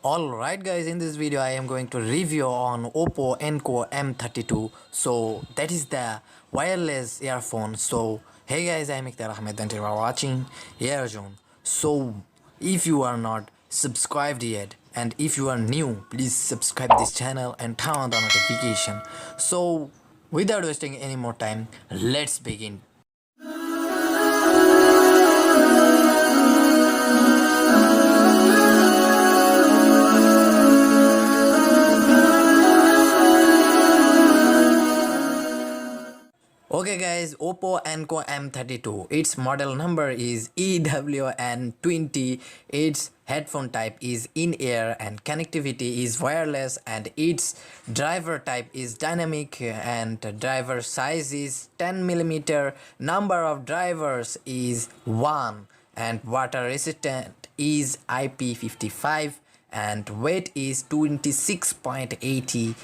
Alright guys, in this video I am going to review on OPPO Enco M32. So that is the wireless earphone. So hey guys, I am Ikhtier Ahmed and you are watching ARZONE. So if you are not subscribed yet and if you are new, please subscribe this channel and turn on the notification. So without wasting any more time, let's begin. Okay guys, OPPO Enco M32, its model number is EWN20, its headphone type is in-ear and connectivity is wireless, and its driver type is dynamic and driver size is 10mm, number of drivers is 1 and water resistant is IP55 and weight is 26.80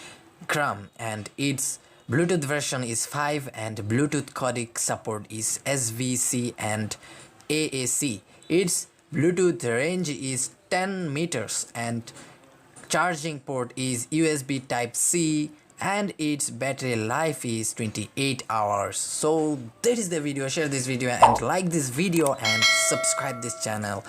gram and its Bluetooth version is 5 and Bluetooth codec support is SVC and AAC. Its Bluetooth range is 10 meters and charging port is USB type C and its battery life is 28 hours. So that is the video. Share this video and like this video and subscribe this channel.